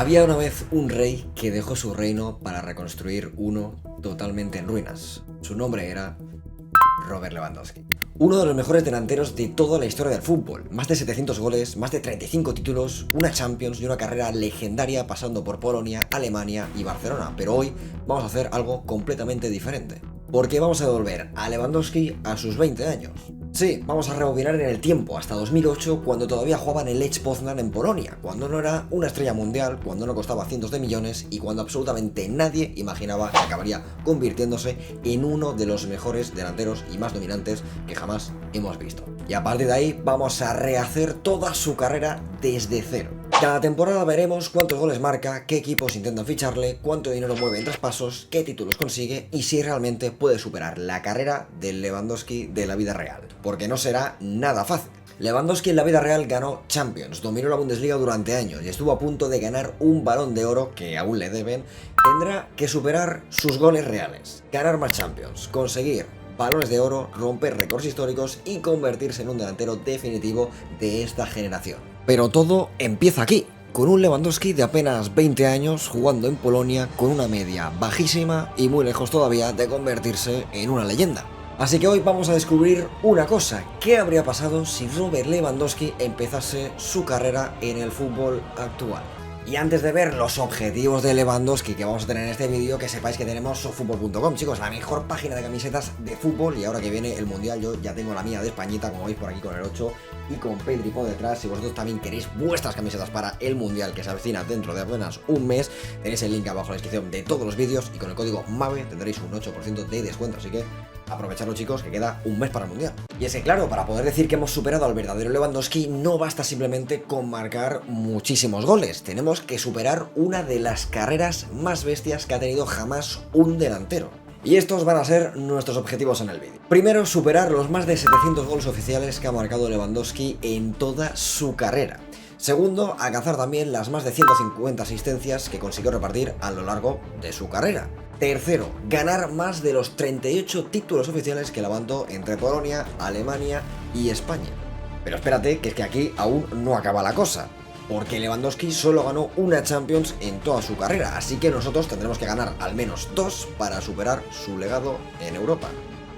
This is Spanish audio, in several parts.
Había una vez un rey que dejó su reino para reconstruir uno totalmente en ruinas. Su nombre era Robert Lewandowski. Uno de los mejores delanteros de toda la historia del fútbol. Más de 700 goles, más de 35 títulos, una Champions y una carrera legendaria pasando por Polonia, Alemania y Barcelona. Pero hoy vamos a hacer algo completamente diferente. Porque vamos a devolver a Lewandowski a sus 20 años. Sí, vamos a rebobinar en el tiempo, hasta 2008, cuando todavía jugaba en el Lech Poznan en Polonia, cuando no era una estrella mundial, cuando no costaba cientos de millones y cuando absolutamente nadie imaginaba que acabaría convirtiéndose en uno de los mejores delanteros y más dominantes que jamás hemos visto. Y a partir de ahí vamos a rehacer toda su carrera desde cero. Cada temporada veremos cuántos goles marca, qué equipos intentan ficharle, cuánto dinero mueve en traspasos, qué títulos consigue y si realmente puede superar la carrera del Lewandowski de la vida real. Porque no será nada fácil. Lewandowski en la vida real ganó Champions, dominó la Bundesliga durante años y estuvo a punto de ganar un Balón de Oro que aún le deben. Tendrá que superar sus goles reales, ganar más Champions, conseguir balones de oro, romper récords históricos y convertirse en un delantero definitivo de esta generación. Pero todo empieza aquí, con un Lewandowski de apenas 20 años jugando en Polonia con una media bajísima y muy lejos todavía de convertirse en una leyenda. Así que hoy vamos a descubrir una cosa: ¿qué habría pasado si Robert Lewandowski empezase su carrera en el fútbol actual? Y antes de ver los objetivos de Lewandowski que vamos a tener en este vídeo, que sepáis que tenemos sofutbol.com, chicos, la mejor página de camisetas de fútbol. Y ahora que viene el Mundial, yo ya tengo la mía de Españita, como veis por aquí con el 8 y con Pedri por detrás. Si vosotros también queréis vuestras camisetas para el Mundial que se avecina dentro de apenas un mes, tenéis el link abajo en la descripción de todos los vídeos y con el código MAVE tendréis un 8% de descuento, así que aprovechadlo, chicos, que queda un mes para el Mundial. Y es que claro, para poder decir que hemos superado al verdadero Lewandowski no basta simplemente con marcar muchísimos goles, tenemos que superar una de las carreras más bestias que ha tenido jamás un delantero. Y estos van a ser nuestros objetivos en el vídeo. Primero, superar los más de 700 goles oficiales que ha marcado Lewandowski en toda su carrera. Segundo, alcanzar también las más de 150 asistencias que consiguió repartir a lo largo de su carrera. Tercero, ganar más de los 38 títulos oficiales que levantó entre Polonia, Alemania y España. Pero espérate, que es que aquí aún no acaba la cosa, porque Lewandowski solo ganó una Champions en toda su carrera, así que nosotros tendremos que ganar al menos 2 para superar su legado en Europa.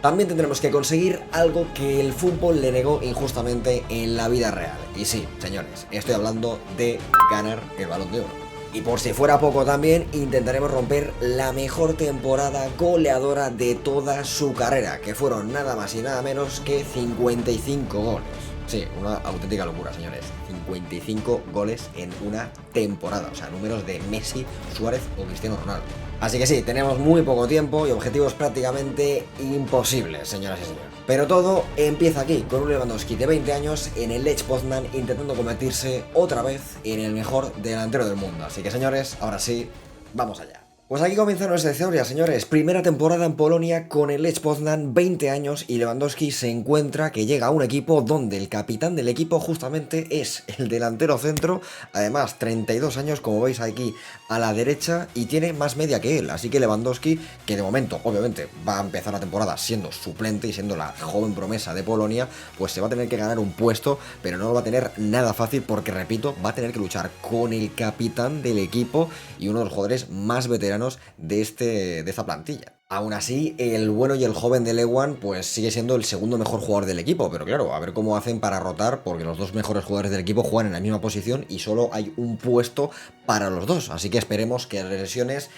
También tendremos que conseguir algo que el fútbol le negó injustamente en la vida real. Y sí, señores, estoy hablando de ganar el Balón de Oro. Y por si fuera poco también, intentaremos romper la mejor temporada goleadora de toda su carrera, que fueron nada más y nada menos que 55 goles. Sí, una auténtica locura, señores. 55 goles en una temporada, o sea, números de Messi, Suárez o Cristiano Ronaldo. Así que sí, tenemos muy poco tiempo y objetivos prácticamente imposibles, señoras y señores. Pero todo empieza aquí, con un Lewandowski de 20 años en el Lech Poznan intentando convertirse otra vez en el mejor delantero del mundo. Así que señores, ahora sí, vamos allá. Pues aquí comienza nuestra historia, señores. Primera temporada en Polonia con el Lech Poznan, 20 años, y Lewandowski se encuentra que llega a un equipo donde el capitán del equipo justamente es el delantero centro, además 32 años, como veis aquí a la derecha, y tiene más media que él. Así que Lewandowski, que de momento obviamente va a empezar la temporada siendo suplente y siendo la joven promesa de Polonia, pues se va a tener que ganar un puesto, pero no lo va a tener nada fácil porque, repito, va a tener que luchar con el capitán del equipo y uno de los jugadores más veteranos de esta plantilla. Aún así, el bueno y el joven de Lewan pues sigue siendo el segundo mejor jugador del equipo, pero claro, a ver cómo hacen para rotar, porque los dos mejores jugadores del equipo juegan en la misma posición y solo hay un puesto para los dos, así que esperemos que las lesiones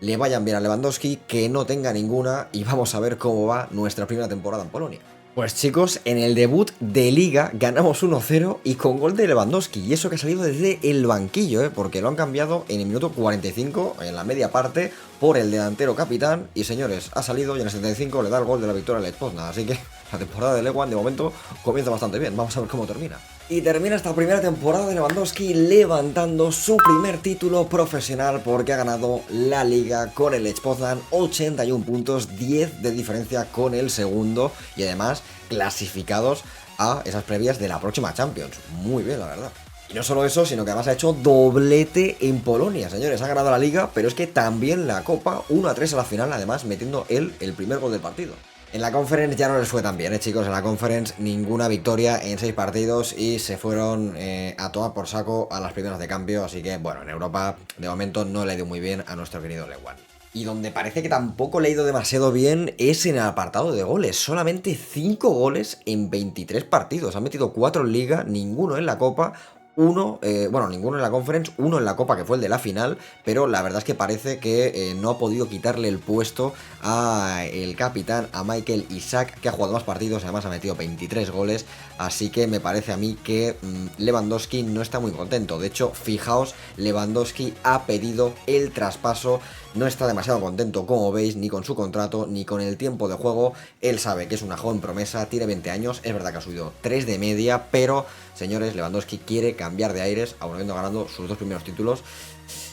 le vayan bien a Lewandowski, que no tenga ninguna, y vamos a ver cómo va nuestra primera temporada en Polonia. Pues chicos, en el debut de Liga ganamos 1-0 y con gol de Lewandowski, y eso que ha salido desde el banquillo, porque lo han cambiado en el minuto 45, en la media parte, por el delantero capitán, y señores, ha salido y en el 75 le da el gol de la victoria al Lech Poznan, así que la temporada de Lewan de momento comienza bastante bien, vamos a ver cómo termina. Y termina esta primera temporada de Lewandowski levantando su primer título profesional porque ha ganado la Liga con el Lech Poznan, 81 puntos, 10 de diferencia con el segundo y además clasificados a esas previas de la próxima Champions. Muy bien, la verdad. Y no solo eso, sino que además ha hecho doblete en Polonia, señores. Ha ganado la Liga, pero es que también la Copa, 1-3 a la final, además metiendo él el primer gol del partido. En la Conference ya no les fue tan bien, chicos. En la Conference ninguna victoria en 6 partidos y se fueron a tomar por saco a las primeras de cambio. Así que, bueno, en Europa de momento no le ha ido muy bien a nuestro querido Lewan. Y donde parece que tampoco le ha ido demasiado bien es en el apartado de goles. Solamente 5 goles en 23 partidos. Han metido 4 en Liga, ninguno en la Copa. Ninguno en la Conference, uno en la Copa que fue el de la final, pero la verdad es que parece que no ha podido quitarle el puesto a el capitán, a Michael Isaac, que ha jugado más partidos, además ha metido 23 goles, así que me parece a mí que Lewandowski no está muy contento. De hecho, fijaos, Lewandowski ha pedido el traspaso, no está demasiado contento, como veis, ni con su contrato, ni con el tiempo de juego. Él sabe que es una joven promesa, tiene 20 años, es verdad que ha subido 3 de media, pero, señores, Lewandowski quiere cambiar de aires, aún habiendo ganado sus 2 primeros títulos,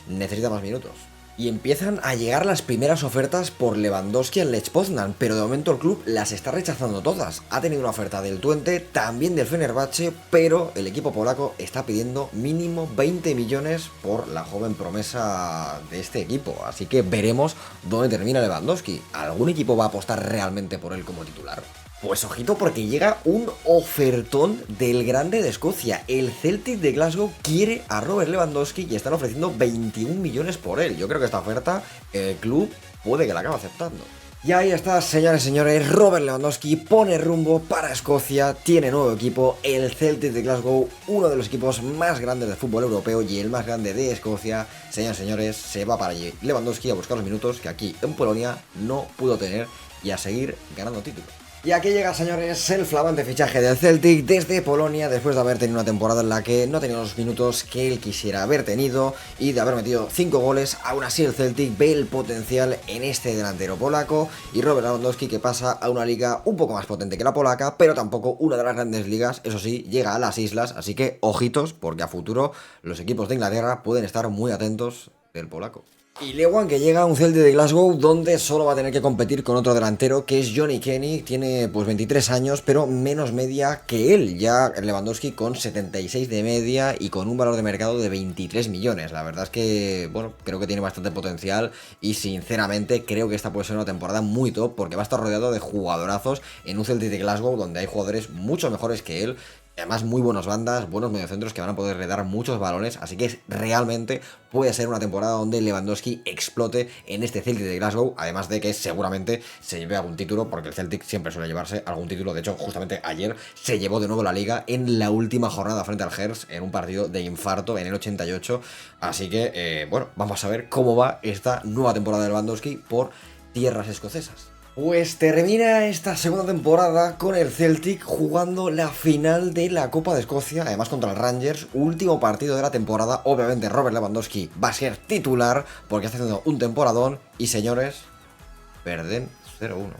necesita más minutos. Y empiezan a llegar las primeras ofertas por Lewandowski al Lech Poznan, pero de momento el club las está rechazando todas. Ha tenido una oferta del Twente, también del Fenerbahce, pero el equipo polaco está pidiendo mínimo 20 millones por la joven promesa de este equipo. Así que veremos dónde termina Lewandowski. ¿Algún equipo va a apostar realmente por él como titular? Pues ojito porque llega un ofertón del grande de Escocia. El Celtic de Glasgow quiere a Robert Lewandowski y están ofreciendo 21 millones por él. Yo creo que esta oferta el club puede que la acabe aceptando. Y ahí está, señores y señores, Robert Lewandowski pone rumbo para Escocia, tiene nuevo equipo, el Celtic de Glasgow, uno de los equipos más grandes del fútbol europeo y el más grande de Escocia. Señores y señores, se va para allí Lewandowski a buscar los minutos que aquí en Polonia no pudo tener y a seguir ganando títulos. Y aquí llega, señores, el flamante fichaje del Celtic desde Polonia, después de haber tenido una temporada en la que no tenía los minutos que él quisiera haber tenido y de haber metido 5 goles. Aún así el Celtic ve el potencial en este delantero polaco y Robert Lewandowski, que pasa a una liga un poco más potente que la polaca, pero tampoco una de las grandes ligas. Eso sí, llega a las islas, así que ojitos, porque a futuro los equipos de Inglaterra pueden estar muy atentos del polaco. Y Lewan, que llega a un Celtic de Glasgow donde solo va a tener que competir con otro delantero, que es Johnny Kenny. Tiene pues 23 años, pero menos media que él. Ya Lewandowski con 76 de media y con un valor de mercado de 23 millones. La verdad es que, bueno, creo que tiene bastante potencial y sinceramente creo que esta puede ser una temporada muy top, porque va a estar rodeado de jugadorazos en un Celtic de Glasgow donde hay jugadores mucho mejores que él. Además, muy buenas bandas, buenos mediocentros que van a poder dar muchos balones, así que realmente puede ser una temporada donde Lewandowski explote en este Celtic de Glasgow, además de que seguramente se lleve algún título, porque el Celtic siempre suele llevarse algún título. De hecho, justamente ayer se llevó de nuevo la Liga en la última jornada frente al Hertz, en un partido de infarto en el 88, así que, bueno, vamos a ver cómo va esta nueva temporada de Lewandowski por tierras escocesas. Pues termina esta segunda temporada con el Celtic jugando la final de la Copa de Escocia, además contra el Rangers, último partido de la temporada. Obviamente Robert Lewandowski va a ser titular porque está haciendo un temporadón y, señores, pierden 0-1.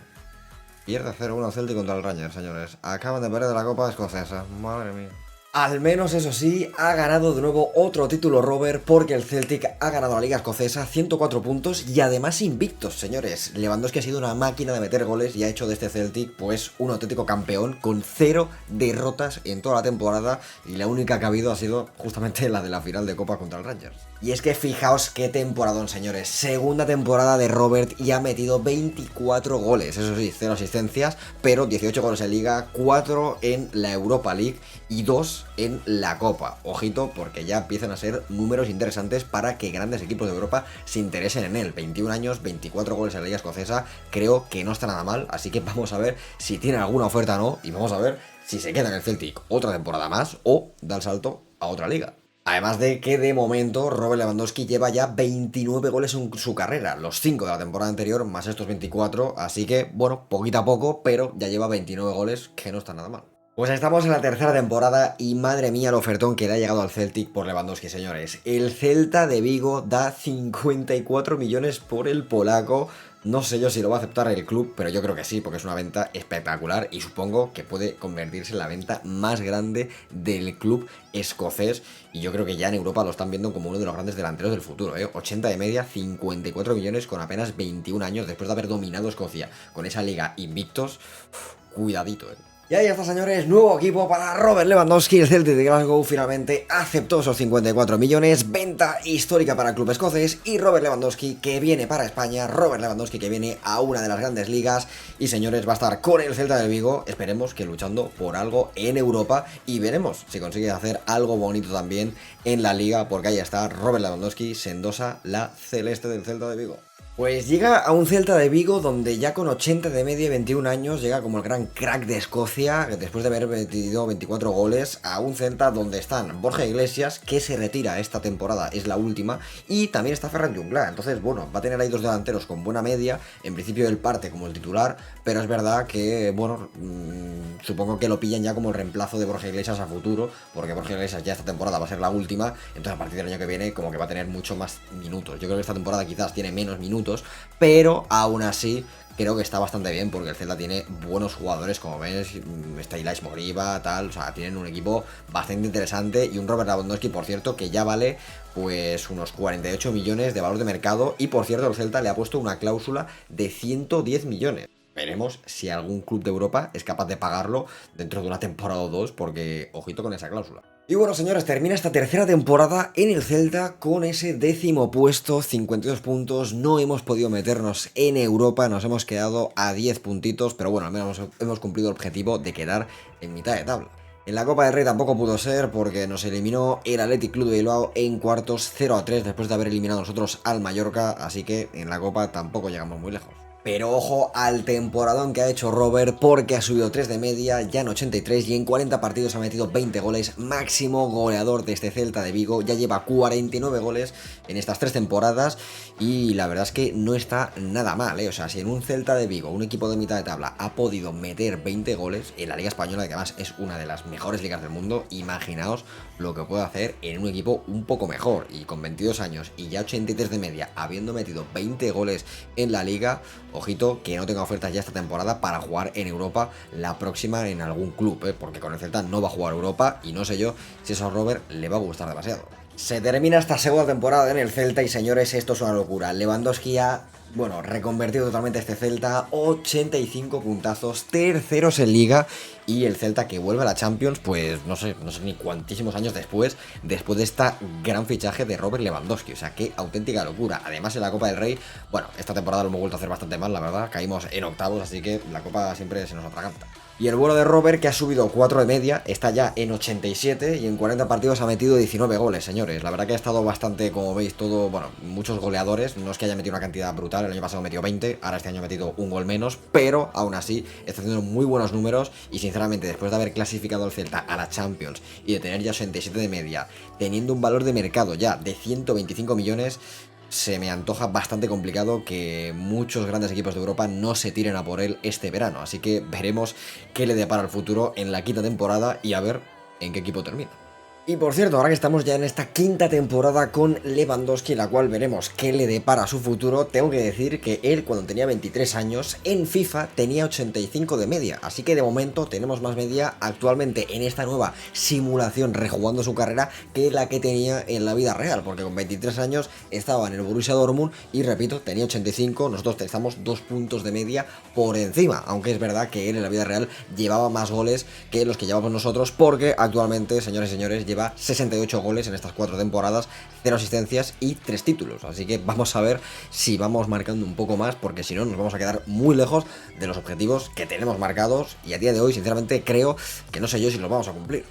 Pierde 0-1 el Celtic contra el Rangers, señores. Acaban de perder la Copa Escocesa, madre mía. Al menos, eso sí, ha ganado de nuevo otro título Robert, porque el Celtic ha ganado la Liga Escocesa, 104 puntos y además invictos, señores. Lewandowski ha sido una máquina de meter goles y ha hecho de este Celtic pues un auténtico campeón con 0 derrotas en toda la temporada, y la única que ha habido ha sido justamente la de la final de Copa contra el Rangers. Y es que fijaos qué temporadón, señores. Segunda temporada de Robert y ha metido 24 goles, eso sí, 0 asistencias, pero 18 goles en Liga, 4 en la Europa League y 2 en la Copa. Ojito, porque ya empiezan a ser números interesantes para que grandes equipos de Europa se interesen en él. 21 años, 24 goles en la Liga Escocesa, creo que no está nada mal, así que vamos a ver si tiene alguna oferta o no, y vamos a ver si se queda en el Celtic otra temporada más o da el salto a otra liga. Además de que de momento Robert Lewandowski lleva ya 29 goles en su carrera, los 5 de la temporada anterior más estos 24, así que bueno, poquito a poco, pero ya lleva 29 goles, que no está nada mal. Pues estamos en la tercera temporada y madre mía el ofertón que le ha llegado al Celtic por Lewandowski, señores. El Celta de Vigo da 54 millones por el polaco. No sé yo si lo va a aceptar el club, pero yo creo que sí, porque es una venta espectacular y supongo que puede convertirse en la venta más grande del club escocés. Y yo creo que ya en Europa lo están viendo como uno de los grandes delanteros del futuro, ¿eh? 80 de media, 54 millones con apenas 21 años después de haber dominado Escocia con esa liga invictos. Cuidadito, ¿eh? Y ahí está, señores, nuevo equipo para Robert Lewandowski. El Celtic de Glasgow finalmente aceptó esos 54 millones, venta histórica para el club escocés, y Robert Lewandowski que viene para España, Robert Lewandowski que viene a una de las grandes ligas y, señores, va a estar con el Celta de Vigo, esperemos que luchando por algo en Europa, y veremos si consigue hacer algo bonito también en la liga, porque ahí está Robert Lewandowski, se endosa la celeste del Celta de Vigo. Pues llega a un Celta de Vigo donde ya con 80 de media y 21 años llega como el gran crack de Escocia, después de haber metido 24 goles, a un Celta donde están Borja Iglesias, que se retira esta temporada, es la última, y también está Ferran Jungla. Entonces, bueno, va a tener ahí dos delanteros con buena media. En principio él parte como el titular, pero es verdad que, bueno, supongo que lo pillan ya como el reemplazo de Borja Iglesias a futuro, porque Borja Iglesias ya esta temporada va a ser la última, entonces a partir del año que viene como que va a tener mucho más minutos. Yo creo que esta temporada quizás tiene menos minutos, pero aún así creo que está bastante bien, porque el Celta tiene buenos jugadores, como ves, está Ilais Moriba, tal, o sea, tienen un equipo bastante interesante, y un Robert Lewandowski, por cierto, que ya vale pues unos 48 millones de valor de mercado, y por cierto el Celta le ha puesto una cláusula de 110 millones. Veremos si algún club de Europa es capaz de pagarlo dentro de una temporada o dos, porque ojito con esa cláusula. Y bueno, señores, termina esta tercera temporada en el Celta con ese 10º puesto, 52 puntos. No hemos podido meternos en Europa, nos hemos quedado a 10 puntitos, pero bueno, al menos hemos cumplido el objetivo de quedar en mitad de tabla. En la Copa del Rey tampoco pudo ser, porque nos eliminó el Athletic Club de Bilbao en cuartos 0-3 después de haber eliminado nosotros al Mallorca, así que en la Copa tampoco llegamos muy lejos. Pero ojo al temporadón que ha hecho Robert, porque ha subido 3 de media, ya en 83, y en 40 partidos ha metido 20 goles, máximo goleador de este Celta de Vigo. Ya lleva 49 goles en estas 3 temporadas, y la verdad es que no está nada mal, ¿eh? O sea, si en un Celta de Vigo, un equipo de mitad de tabla, ha podido meter 20 goles en la Liga Española, que además es una de las mejores ligas del mundo, imaginaos lo que puede hacer en un equipo un poco mejor, y con 22 años y ya 83 de media, habiendo metido 20 goles en la liga. Ojito que no tenga ofertas ya esta temporada para jugar en Europa la próxima en algún club, porque con el Celta no va a jugar Europa, y no sé yo si eso a Robert le va a gustar demasiado. Se termina esta segunda temporada en el Celta y, señores, esto es una locura. Lewandowski ha, bueno, reconvertido totalmente este Celta, 85 puntazos, terceros en Liga, y el Celta que vuelve a la Champions, pues no sé ni cuantísimos años después de este gran fichaje de Robert Lewandowski. O sea, qué auténtica locura. Además, en la Copa del Rey, bueno, esta temporada lo hemos vuelto a hacer bastante mal, la verdad, caímos en octavos, así que la Copa siempre se nos atraganta. Y el vuelo de Robert, que ha subido 4 de media, está ya en 87, y en 40 partidos ha metido 19 goles, señores. La verdad que ha estado bastante, como veis, todo, bueno, muchos goleadores. No es que haya metido una cantidad brutal, el año pasado metió 20, ahora este año ha metido un gol menos, pero aún así está haciendo muy buenos números, y sinceramente, después de haber clasificado al Celta a la Champions y de tener ya 87 de media, teniendo un valor de mercado ya de 125 millones, se me antoja bastante complicado que muchos grandes equipos de Europa no se tiren a por él este verano. Así que veremos qué le depara el futuro en la quinta temporada, y a ver en qué equipo termina. Y por cierto, ahora que estamos ya en esta quinta temporada con Lewandowski, la cual veremos qué le depara su futuro, tengo que decir que él, cuando tenía 23 años, en FIFA tenía 85 de media, así que de momento tenemos más media actualmente en esta nueva simulación rejugando su carrera que la que tenía en la vida real, porque con 23 años estaba en el Borussia Dortmund y, repito, tenía 85, nosotros estamos 2 puntos de media por encima, aunque es verdad que él en la vida real llevaba más goles que los que llevamos nosotros, porque actualmente, señores y señores, lleva 68 goles en estas 4 temporadas, 0 asistencias y 3 títulos. Así que vamos a ver si vamos marcando un poco más, porque si no nos vamos a quedar muy lejos de los objetivos que tenemos marcados, y a día de hoy, sinceramente, creo que no sé yo si los vamos a cumplir.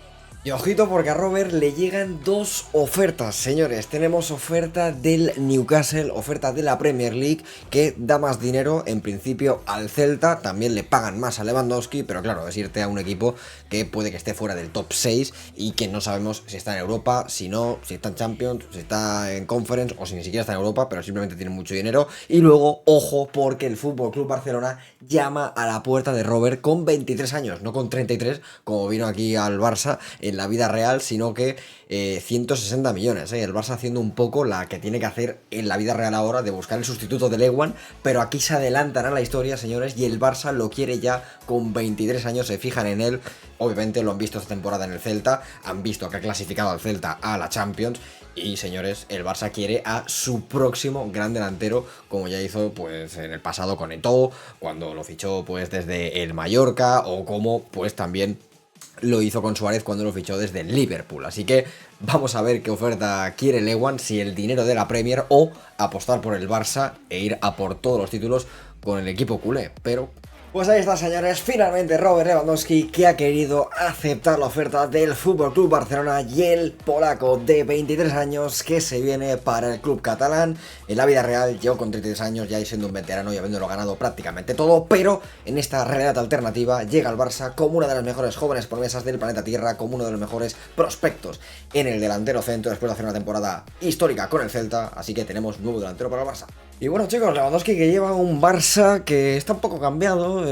Y ojito, porque a Robert le llegan 2 ofertas, señores. Tenemos oferta del Newcastle, oferta de la Premier League, que da más dinero en principio al Celta. También le pagan más a Lewandowski, pero claro, es irte a un equipo que puede que esté fuera del top 6 y que no sabemos si está en Europa, si no, si está en Champions, si está en Conference o si ni siquiera está en Europa, pero simplemente tiene mucho dinero. Y luego, ojo, porque el FC Barcelona llama a la puerta de Robert con 23 años, no con 33, como vino aquí al Barça en la vida real, sino que 160 millones, el Barça haciendo un poco la que tiene que hacer en la vida real ahora, de buscar el sustituto de Lewan, pero aquí se adelantan a la historia, señores, y el Barça lo quiere ya con 23 años, se fijan en él. Obviamente lo han visto esta temporada en el Celta, han visto que ha clasificado al Celta a la Champions, Y señores, el Barça quiere a su próximo gran delantero, como ya hizo pues en el pasado con Eto'o, cuando lo fichó pues desde el Mallorca, o como pues también lo hizo con Suárez cuando lo fichó desde el Liverpool. Así que vamos a ver qué oferta quiere Lewan, si el dinero de la Premier o apostar por el Barça e ir a por todos los títulos con el equipo culé. Pero pues ahí está, señores, finalmente Robert Lewandowski, que ha querido aceptar la oferta del FC Barcelona, y el polaco de 23 años que se viene para el club catalán. En la vida real llegó con 33 años, ya siendo un veterano y habiéndolo ganado prácticamente todo, pero en esta realidad alternativa llega al Barça como una de las mejores jóvenes promesas del planeta Tierra, como uno de los mejores prospectos en el delantero centro, después de hacer una temporada histórica con el Celta, así que tenemos nuevo delantero para el Barça. Y bueno, chicos, Lewandowski, que lleva un Barça que está un poco cambiado.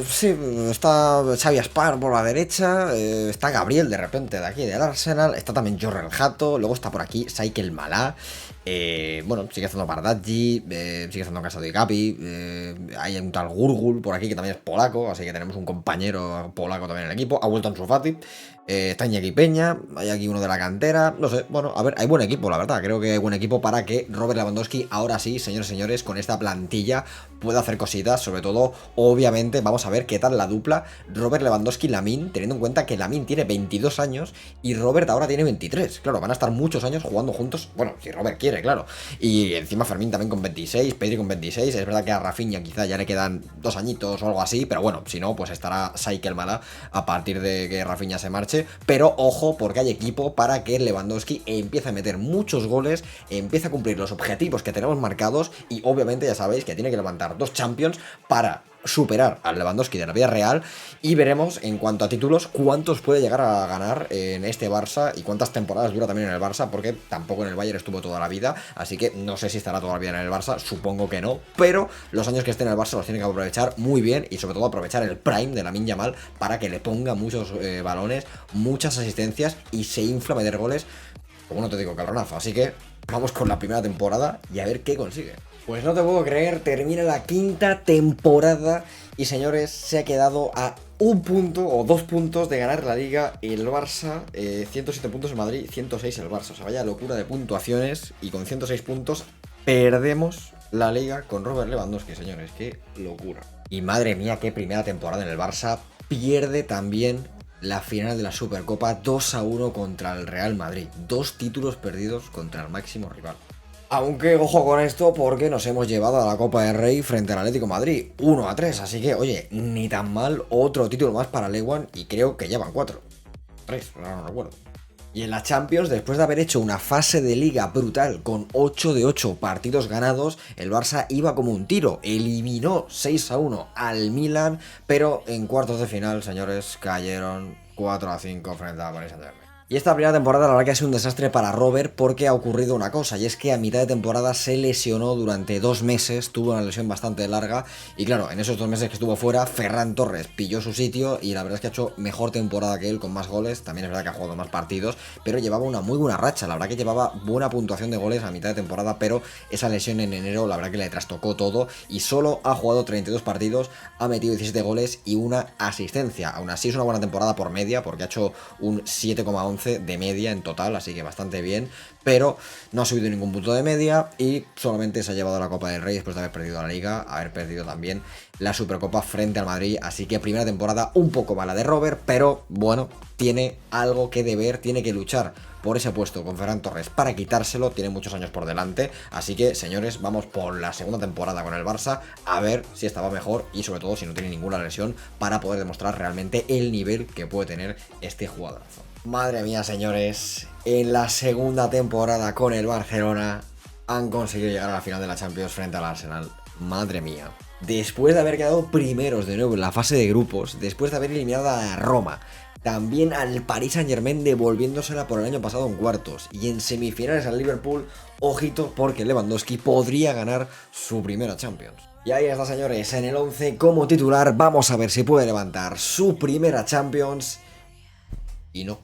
Sí, está Xavi Aspar por la derecha, está Gabriel de repente de aquí del Arsenal, está también Jorrel Hato, luego está por aquí Saikel Malá. Sigue haciendo Bardaggi, sigue haciendo Casa de Capi, hay un tal Gurgul por aquí que también es polaco, así que tenemos un compañero polaco también en el equipo, ha vuelto Ansu Fati, está Iñaki Peña, hay aquí uno de la cantera, no sé, bueno, a ver, hay buen equipo, la verdad, creo que hay buen equipo para que Robert Lewandowski ahora sí, señores y señores, con esta plantilla pueda hacer cositas, sobre todo, obviamente, vamos a ver qué tal la dupla Robert Lewandowski-Lamine, teniendo en cuenta que Lamine tiene 22 años y Robert ahora tiene 23, claro, van a estar muchos años jugando juntos, bueno, si Robert quiere, claro, y encima Fermín también con 26, Pedri con 26, es verdad que a Rafinha quizá ya le quedan 2 añitos o algo así, pero bueno, si no, pues estará Saikel Malá a partir de que Rafinha se marche, pero ojo, porque hay equipo para que Lewandowski empiece a meter muchos goles, empiece a cumplir los objetivos que tenemos marcados, y obviamente ya sabéis que tiene que levantar 2 Champions para superar al Lewandowski de la vida real, y veremos en cuanto a títulos cuántos puede llegar a ganar en este Barça y cuántas temporadas dura también en el Barça, porque tampoco en el Bayern estuvo toda la vida, así que no sé si estará toda la vida en el Barça, supongo que no, pero los años que esté en el Barça los tiene que aprovechar muy bien, y sobre todo aprovechar el prime de Lamine Yamal para que le ponga muchos balones, muchas asistencias y se infla a meter goles, como no te digo, cabronazo. Así que vamos con la primera temporada y a ver qué consigue. Pues no te puedo creer, termina la 5ª temporada y, señores, se ha quedado a 1 punto o 2 puntos de ganar la Liga el Barça, 107 puntos el Madrid, 106 el Barça. O sea, vaya locura de puntuaciones, y con 106 puntos perdemos la Liga con Robert Lewandowski, señores, qué locura. Y madre mía, qué primera temporada en el Barça, pierde también la final de la Supercopa 2-1 contra el Real Madrid. 2 títulos perdidos contra el máximo rival. Aunque ojo con esto, porque nos hemos llevado a la Copa del Rey frente al Atlético de Madrid 1-3, así que oye, ni tan mal, otro título más para Lewan, y creo que ya van 4. 3, ahora no recuerdo. Y en la Champions, después de haber hecho una fase de liga brutal con 8 de 8 partidos ganados, el Barça iba como un tiro, eliminó 6-1 al Milan, pero en cuartos de final, señores, cayeron 4-5 frente a Paris Saint-Germain. Y esta primera temporada la verdad que ha sido un desastre para Robert, porque ha ocurrido una cosa, y es que a mitad de temporada se lesionó durante 2 meses, tuvo una lesión bastante larga, y claro, en esos 2 meses que estuvo fuera, Ferran Torres pilló su sitio, y la verdad es que ha hecho mejor temporada que él, con más goles, también es verdad que ha jugado más partidos, pero llevaba una muy buena racha, la verdad que llevaba buena puntuación de goles a mitad de temporada, pero esa lesión en enero la verdad que le trastocó todo, y solo ha jugado 32 partidos, ha metido 17 goles y una asistencia. Aún así es una buena temporada por media, porque ha hecho un 7,11 de media en total, así que bastante bien, pero no ha subido ningún punto de media y solamente se ha llevado la Copa del Rey después de haber perdido la Liga, haber perdido también la Supercopa frente al Madrid, así que primera temporada un poco mala de Robert, pero bueno, tiene algo que deber, tiene que luchar por ese puesto con Ferran Torres para quitárselo, tiene muchos años por delante, así que señores, vamos por la segunda temporada con el Barça, a ver si estaba mejor y sobre todo si no tiene ninguna lesión, para poder demostrar realmente el nivel que puede tener este jugadorazo. Madre mía, señores, en la segunda temporada con el Barcelona han conseguido llegar a la final de la Champions frente al Arsenal. Madre mía. Después de haber quedado primeros de nuevo en la fase de grupos, después de haber eliminado a la Roma, también al Paris Saint-Germain devolviéndosela por el año pasado en cuartos, y en semifinales al Liverpool, ojito porque Lewandowski podría ganar su primera Champions. Y ahí está, señores, en el 11 como titular, vamos a ver si puede levantar su primera Champions, y no.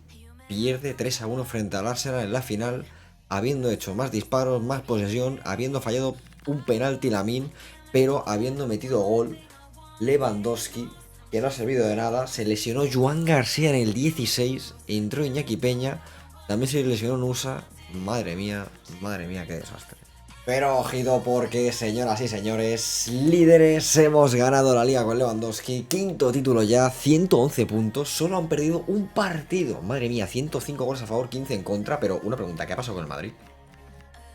Pierde 3-1 frente al Arsenal en la final, habiendo hecho más disparos, más posesión, habiendo fallado un penalti Lamine, pero habiendo metido gol Lewandowski, que no ha servido de nada. Se lesionó Joan García en el 16, entró Iñaki Peña, También se lesionó Nusa. Madre mía, qué desastre. Pero ojito porque, señoras y señores, líderes, hemos ganado la liga con Lewandowski. Quinto título ya, 111 puntos. Solo han perdido un partido. Madre mía, 105 goles a favor, 15 en contra. Pero una pregunta, ¿qué ha pasado con el Madrid?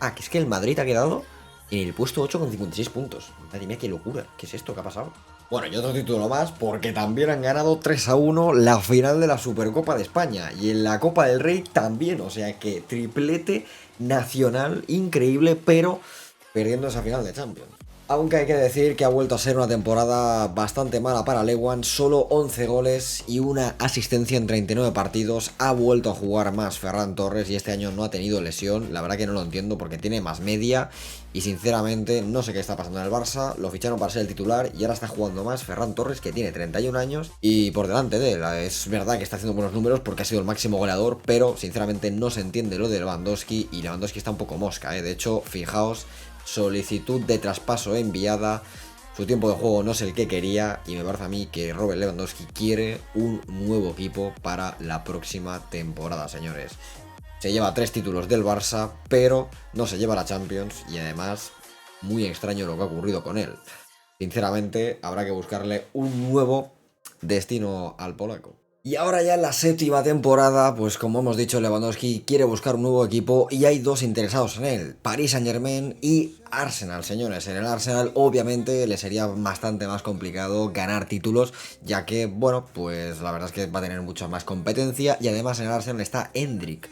Ah, que es que el Madrid ha quedado en el puesto 8 con 56 puntos. Madre mía, qué locura. ¿Qué es esto? ¿Qué ha pasado? Bueno, y otro título más, porque también han ganado 3-1 la final de la Supercopa de España. Y en la Copa del Rey también. O sea que triplete nacional increíble, pero perdiendo esa final de Champions. Aunque hay que decir que ha vuelto a ser una temporada bastante mala para Lewan, solo 11 goles y una asistencia en 39 partidos, ha vuelto a jugar más Ferran Torres y este año no ha tenido lesión, la verdad que no lo entiendo porque tiene más media y sinceramente no sé qué está pasando en el Barça, lo ficharon para ser el titular y ahora está jugando más Ferran Torres que tiene 31 años y por delante de él, es verdad que está haciendo buenos números porque ha sido el máximo goleador, pero sinceramente no se entiende lo de Lewandowski y Lewandowski está un poco mosca, de hecho fijaos, solicitud de traspaso enviada, su tiempo de juego no es el que quería y me parece a mí que Robert Lewandowski quiere un nuevo equipo para la próxima temporada, señores. Se lleva 3 títulos del Barça, pero no se lleva la Champions y además muy extraño lo que ha ocurrido con él. Sinceramente habrá que buscarle un nuevo destino al polaco. Y ahora ya en la séptima temporada, pues como hemos dicho, Lewandowski quiere buscar un nuevo equipo y hay dos interesados en él, Paris Saint-Germain y Arsenal, señores. En el Arsenal obviamente le sería bastante más complicado ganar títulos, ya que, bueno, pues la verdad es que va a tener mucha más competencia y además en el Arsenal está Endrick.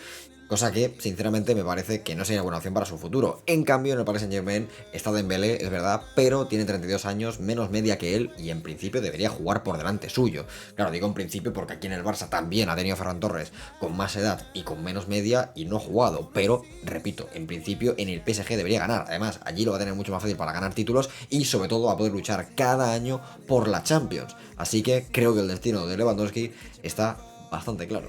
Cosa que, sinceramente, me parece que no sería buena opción para su futuro. En cambio, en el Paris Saint-Germain está Dembélé, es verdad, pero tiene 32 años, menos media que él, y en principio debería jugar por delante suyo. Claro, digo en principio porque aquí en el Barça también ha tenido Ferran Torres con más edad y con menos media y no ha jugado. Pero, repito, en principio en el PSG debería ganar. Además, allí lo va a tener mucho más fácil para ganar títulos y sobre todo va a poder luchar cada año por la Champions. Así que creo que el destino de Lewandowski está bastante claro.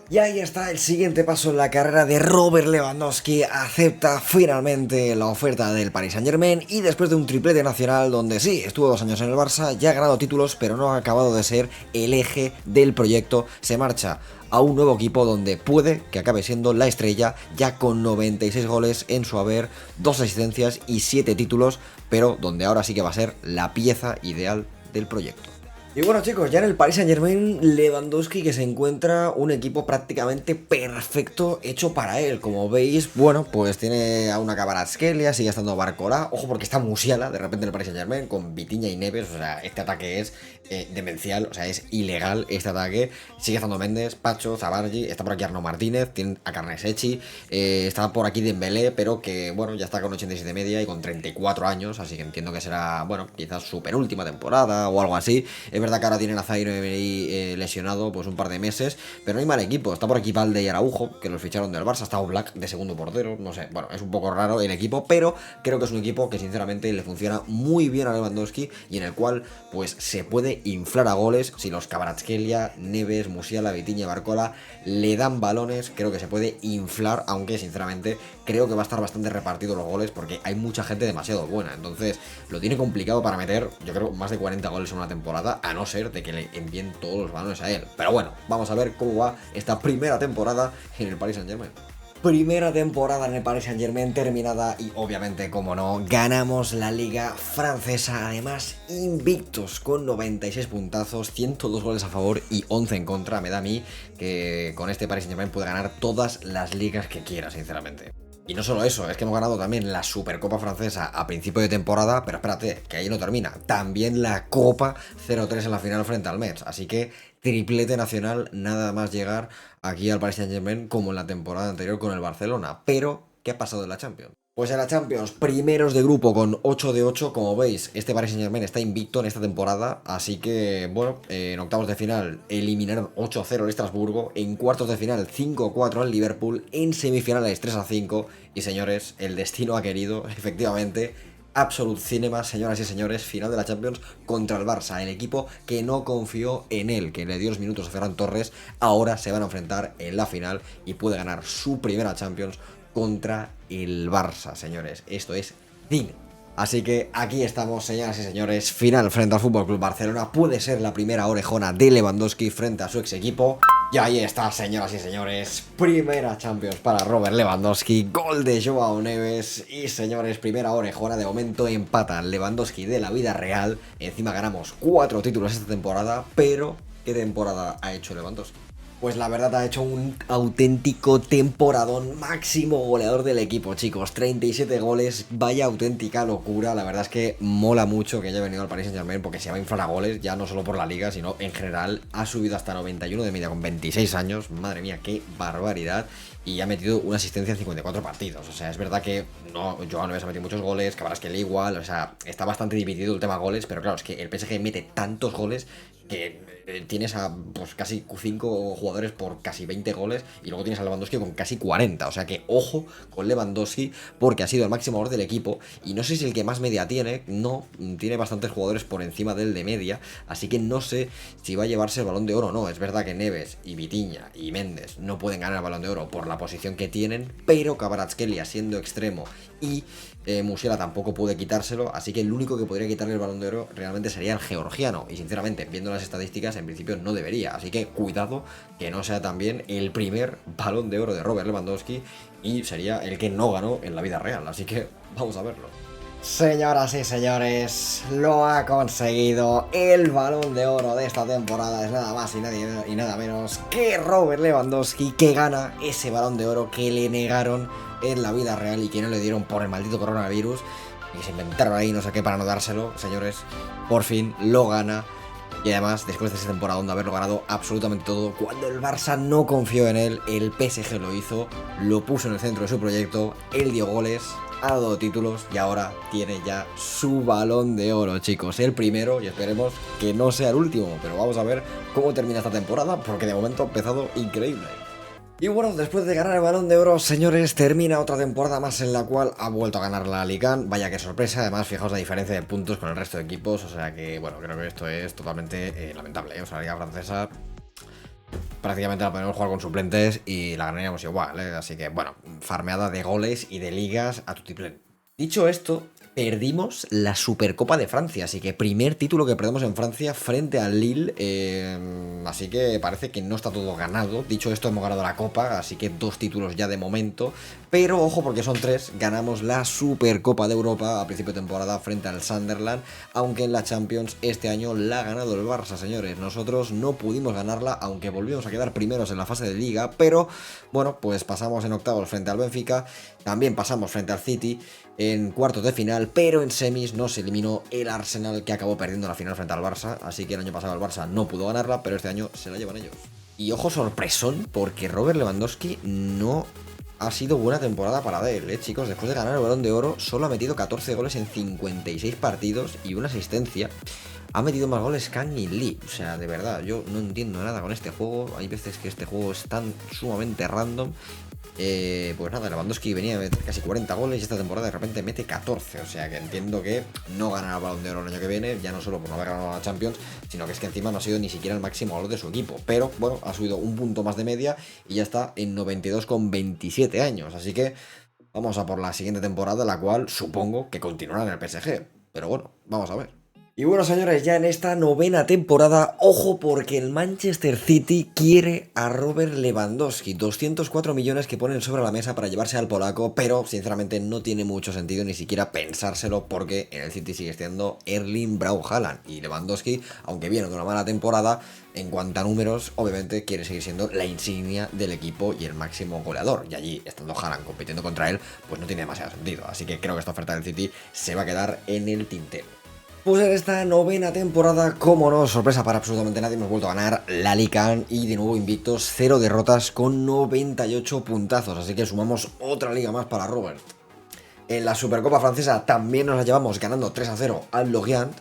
Y ahí está el siguiente paso en la carrera de Robert Lewandowski. Acepta finalmente la oferta del Paris Saint-Germain y después de un triplete nacional donde sí, estuvo 2 años en el Barça, ya ha ganado títulos pero no ha acabado de ser el eje del proyecto, se marcha a un nuevo equipo donde puede que acabe siendo la estrella, ya con 96 goles en su haber, 2 asistencias y 7 títulos, pero donde ahora sí que va a ser la pieza ideal del proyecto. Y bueno, chicos, ya en el Paris Saint-Germain, Lewandowski que se encuentra un equipo prácticamente perfecto hecho para él. Como veis, bueno, pues tiene a una Kvaratskhelia, sigue estando Barcola. Ojo porque está Musiala de repente en el Paris Saint-Germain con Vitinha y Neves. O sea, este ataque es demencial, o sea, es ilegal este ataque. Sigue estando Méndez, Pacho, Zabargi, está por aquí Arno Martínez, tiene a Carnesechi, está por aquí Dembélé, pero que, bueno, ya está con 87 media y con 34 años, así que entiendo que será, bueno, quizás su penúltima temporada o algo así. Es verdad que ahora tienen a Zaire ahí lesionado pues un par de meses, pero no hay mal equipo. Está por aquí Valde y Araujo, que los ficharon del Barça. Está Oblak de segundo portero, no sé, bueno, es un poco raro el equipo, pero creo que es un equipo que sinceramente le funciona muy bien a Lewandowski y en el cual pues se puede inflar a goles si los Kvaratskhelia, Neves, Musiala, Vitinha y Barcola le dan balones. Creo que se puede inflar, aunque sinceramente creo que va a estar bastante repartido los goles porque hay mucha gente demasiado buena, entonces lo tiene complicado para meter, yo creo, más de 40 goles en una temporada, a no ser de que le envíen todos los balones a él. Pero bueno, vamos a ver cómo va esta primera temporada en el Paris Saint-Germain. Primera temporada en el Paris Saint-Germain terminada y obviamente, como no, ganamos la liga francesa, además invictos con 96 puntazos, 102 goles a favor y 11 en contra. Me da a mí que con este Paris Saint-Germain puede ganar todas las ligas que quiera, sinceramente. Y no solo eso, es que hemos ganado también la Supercopa Francesa a principio de temporada, pero espérate, que ahí no termina. También la Copa 0-3 en la final frente al Metz. Así que triplete nacional, nada más llegar aquí al Paris Saint-Germain como en la temporada anterior con el Barcelona. Pero, ¿qué ha pasado en la Champions? Pues en la Champions, primeros de grupo con 8 de 8, como veis, este Paris Saint-Germain está invicto en esta temporada, así que, bueno, en octavos de final eliminaron 8-0 al Estrasburgo, en cuartos de final 5-4 al Liverpool, en semifinales 3-5, y señores, el destino ha querido, efectivamente, Absolute Cinema, señoras y señores, final de la Champions contra el Barça, el equipo que no confió en él, que le dio los minutos a Ferran Torres, ahora se van a enfrentar en la final y puede ganar su primera Champions contra el Barça, señores. Esto es cine. Así que aquí estamos, señoras y señores, final frente al FC Barcelona. Puede ser la primera orejona de Lewandowski frente a su ex equipo. Y ahí está, señoras y señores, primera Champions para Robert Lewandowski, gol de Joao Neves y señores, primera orejona, de momento empatan Lewandowski de la vida real, encima ganamos 4 títulos esta temporada, pero ¿qué temporada ha hecho Lewandowski? Pues la verdad ha hecho un auténtico temporadón, máximo goleador del equipo, chicos, 37 goles, vaya auténtica locura, la verdad es que mola mucho que haya venido al Paris Saint-Germain porque se va a inflar a goles, ya no solo por la liga, sino en general, ha subido hasta 91 de media con 26 años, madre mía, qué barbaridad, y ha metido una asistencia en 54 partidos, o sea, es verdad que no, Joao Neves ha metido muchos goles, Kvaratskhelia igual, o sea, está bastante dividido el tema goles, pero claro, es que el PSG mete tantos goles que tienes a pues casi 5 jugadores por casi 20 goles y luego tienes a Lewandowski con casi 40, o sea que ojo con Lewandowski porque ha sido el máximo goleador del equipo y no sé si el que más media tiene, no, tiene bastantes jugadores por encima del de media, así que no sé si va a llevarse el Balón de Oro o no. Es verdad que Neves y Vitinha y Méndez no pueden ganar el Balón de Oro por la posición que tienen, pero Kvaratskhelia siendo extremo y Musiala tampoco puede quitárselo, así que el único que podría quitarle el Balón de Oro realmente sería el georgiano, y sinceramente, viendo las estadísticas, en principio no debería, así que cuidado que no sea también el primer Balón de Oro de Robert Lewandowski y sería el que no ganó en la vida real, así que vamos a verlo. Señoras y señores, lo ha conseguido. El Balón de Oro de esta temporada es nada más y nada menos que Robert Lewandowski, que gana ese Balón de Oro que le negaron en la vida real y que no le dieron por el maldito coronavirus, y se inventaron ahí no sé qué para no dárselo. Señores, por fin lo gana. Y además, después de esa temporada de haberlo ganado absolutamente todo, cuando el Barça no confió en él, el PSG lo hizo, lo puso en el centro de su proyecto, él dio goles, ha dado títulos y ahora tiene ya su Balón de Oro, chicos. El primero, y esperemos que no sea el último, pero vamos a ver cómo termina esta temporada, porque de momento ha empezado increíble. Y bueno, después de ganar el Balón de Oro, señores, termina otra temporada más en la cual ha vuelto a ganar la Liga. Vaya que sorpresa, además fijaos la diferencia de puntos con el resto de equipos, o sea que, bueno, creo que esto es totalmente lamentable, ¿eh? O sea, la Liga Francesa prácticamente la podemos jugar con suplentes y la ganaríamos igual, ¿eh? Así que, bueno, farmeada de goles y de ligas a tutiplén. Dicho esto, perdimos la Supercopa de Francia, así que primer título que perdemos en Francia frente al Lille, así que parece que no está todo ganado. Dicho esto, hemos ganado la Copa, así que 2 títulos ya de momento, pero ojo porque son 3, ganamos la Supercopa de Europa a principio de temporada frente al Sunderland, aunque en la Champions este año la ha ganado el Barça, señores. Nosotros no pudimos ganarla, aunque volvimos a quedar primeros en la fase de Liga, pero bueno, pues pasamos en octavos frente al Benfica, también pasamos frente al City en cuartos de final, pero en semis nos eliminó el Arsenal, que acabó perdiendo la final frente al Barça, así que el año pasado el Barça no pudo ganarla, pero este año se la llevan ellos. Y ojo sorpresón, porque Robert Lewandowski no ha sido buena temporada para él, chicos. Después de ganar el Balón de Oro, solo ha metido 14 goles en 56 partidos y una asistencia. Ha metido más goles que Angin Lee. O sea, de verdad, yo no entiendo nada con este juego. Hay veces que este juego es tan sumamente random. Pues nada, Lewandowski venía a meter casi 40 goles y esta temporada de repente mete 14. O sea que entiendo que no ganará el Balón de Oro el año que viene, ya no solo por no haber ganado la Champions, sino que es que encima no ha sido ni siquiera el máximo valor de su equipo. Pero bueno, ha subido un punto más de media y ya está en 92 con 27 años. Así que vamos a por la siguiente temporada, la cual supongo que continuará en el PSG. Pero bueno, vamos a ver. Y bueno, señores, ya en esta novena temporada, ojo porque el Manchester City quiere a Robert Lewandowski. 204 millones que ponen sobre la mesa para llevarse al polaco, pero sinceramente no tiene mucho sentido ni siquiera pensárselo porque en el City sigue siendo Erling Braut Haaland. Y Lewandowski, aunque viene de una mala temporada, en cuanto a números, obviamente quiere seguir siendo la insignia del equipo y el máximo goleador. Y allí, estando Haaland compitiendo contra él, pues no tiene demasiado sentido. Así que creo que esta oferta del City se va a quedar en el tintero. Pues en esta novena temporada, como no, sorpresa para absolutamente nadie, hemos vuelto a ganar la Liga y de nuevo invictos, 0 derrotas con 98 puntazos, así que sumamos otra liga más para Robert. En la Supercopa Francesa también nos la llevamos ganando 3-0 al Lorient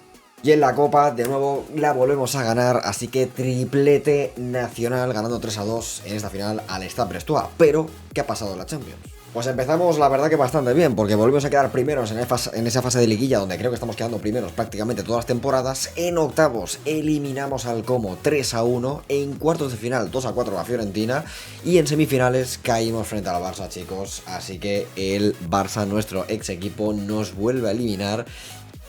y en la Copa de nuevo la volvemos a ganar, así que triplete nacional ganando 3-2 en esta final al Stade Brestois. Pero, ¿qué ha pasado en la Champions? Pues empezamos la verdad que bastante bien, porque volvemos a quedar primeros en esa fase de liguilla donde creo que estamos quedando primeros prácticamente todas las temporadas. En octavos eliminamos al Como 3-1, en cuartos de final 2-4 a Fiorentina y en semifinales caímos frente al Barça, chicos. Así que el Barça, nuestro ex equipo, nos vuelve a eliminar.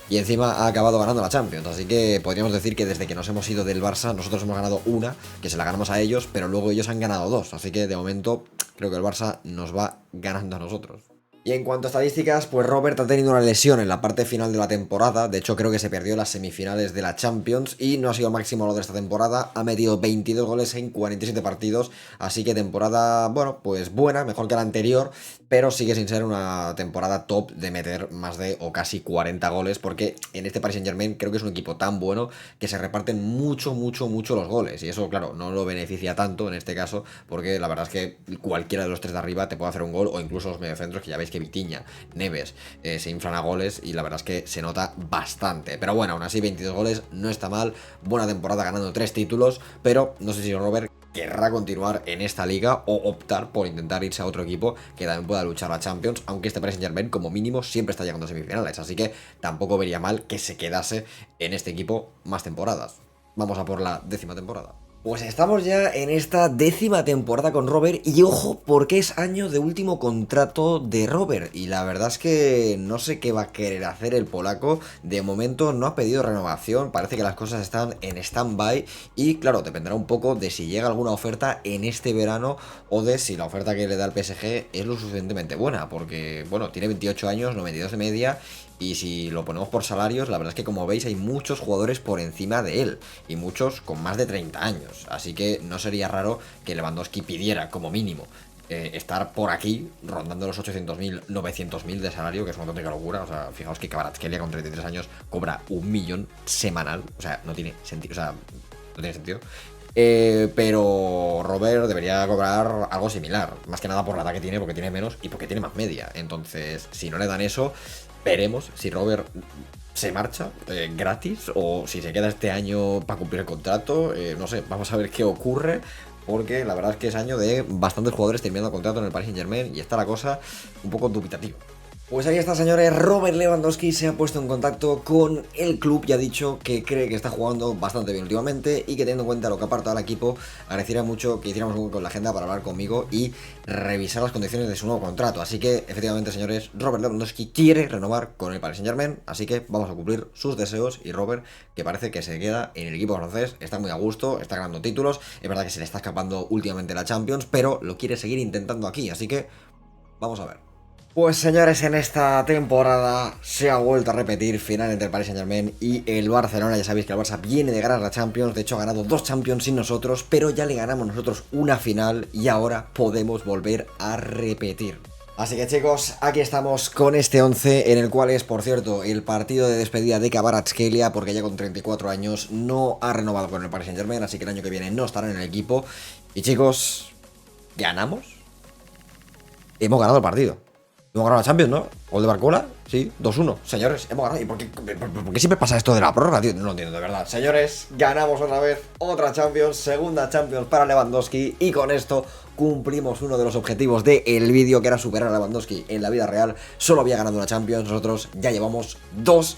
y encima ha acabado ganando la Champions. Así que podríamos decir que desde que nos hemos ido del Barça, nosotros hemos ganado una, que se la ganamos a ellos, pero luego ellos han ganado dos. Así que de momento creo que el Barça nos va ganando a nosotros. Y en cuanto a estadísticas, pues Robert ha tenido una lesión en la parte final de la temporada. De hecho, creo que se perdió las semifinales de la Champions y no ha sido máximo lo de esta temporada. Ha metido 22 goles en 47 partidos. Así que temporada, bueno, pues buena, mejor que la anterior, pero sigue sin ser una temporada top de meter más de o casi 40 goles, porque en este Paris Saint-Germain creo que es un equipo tan bueno que se reparten mucho los goles. Y eso, claro, no lo beneficia tanto en este caso, porque la verdad es que cualquiera de los tres de arriba te puede hacer un gol, o incluso los mediocentros, que ya veis que Vitinha, Neves, se inflan a goles y la verdad es que se nota bastante. Pero bueno, aún así 22 goles no está mal, buena temporada ganando 3 títulos, pero no sé si Robert querrá continuar en esta liga o optar por intentar irse a otro equipo que también pueda luchar la Champions, aunque este Paris Saint-Germain como mínimo siempre está llegando a semifinales, así que tampoco vería mal que se quedase en este equipo más temporadas. Vamos a por la 10ª temporada. Pues estamos ya en esta 10ª temporada con Robert y ojo porque es año de último contrato de Robert y la verdad es que no sé qué va a querer hacer el polaco. De momento no ha pedido renovación, parece que las cosas están en stand-by y claro, dependerá un poco de si llega alguna oferta en este verano o de si la oferta que le da el PSG es lo suficientemente buena, porque bueno, tiene 28 años, 92 de media. Y si lo ponemos por salarios, la verdad es que como veis hay muchos jugadores por encima de él y muchos con más de 30 años. Así que no sería raro que Lewandowski pidiera como mínimo estar por aquí rondando los 800.000, 900.000 de salario, que es una auténtica locura. O sea, fijaos que Kvaratskhelia con 33 años cobra 1 millón semanal. O sea, no tiene sentido. O sea, no tiene sentido. Pero Robert debería cobrar algo similar. Más que nada por la edad que tiene, porque tiene menos y porque tiene más media. Entonces, si no le dan eso, veremos si Robert se marcha gratis o si se queda este año para cumplir el contrato. No sé, vamos a ver qué ocurre. Porque la verdad es que es año de bastantes jugadores terminando contrato en el Paris Saint-Germain y está la cosa un poco dubitativa. Pues ahí está, señores, Robert Lewandowski se ha puesto en contacto con el club y ha dicho que cree que está jugando bastante bien últimamente y que teniendo en cuenta lo que aparta al equipo, agradecería mucho que hiciéramos un con la agenda para hablar conmigo y revisar las condiciones de su nuevo contrato. Así que, efectivamente, señores, Robert Lewandowski quiere renovar con el Paris Saint-Germain, así que vamos a cumplir sus deseos y Robert, que parece que se queda en el equipo francés, está muy a gusto, está ganando títulos, es verdad que se le está escapando últimamente la Champions, pero lo quiere seguir intentando aquí, así que vamos a ver. Pues señores, en esta temporada se ha vuelto a repetir final entre el Paris Saint-Germain y el Barcelona. Ya sabéis que el Barça viene de ganar la Champions, de hecho ha ganado 2 Champions sin nosotros, pero ya le ganamos nosotros una final y ahora podemos volver a repetir. Así que chicos, aquí estamos con este 11 en el cual es, por cierto, el partido de despedida de Kvaratskhelia, porque ya con 34 años no ha renovado con el Paris Saint-Germain, así que el año que viene no estará en el equipo. Y chicos, ¿ganamos? Hemos ganado el partido. Hemos ganado la Champions, ¿no? Gol de Barcola, sí, 2-1. Señores, hemos ganado. ¿Y por qué siempre pasa esto de la prórroga, tío? No lo entiendo, de verdad. Señores, ganamos otra vez otra Champions, segunda Champions para Lewandowski. Y con esto cumplimos uno de los objetivos del vídeo, que era superar a Lewandowski en la vida real. Solo había ganado una Champions, nosotros ya llevamos 2.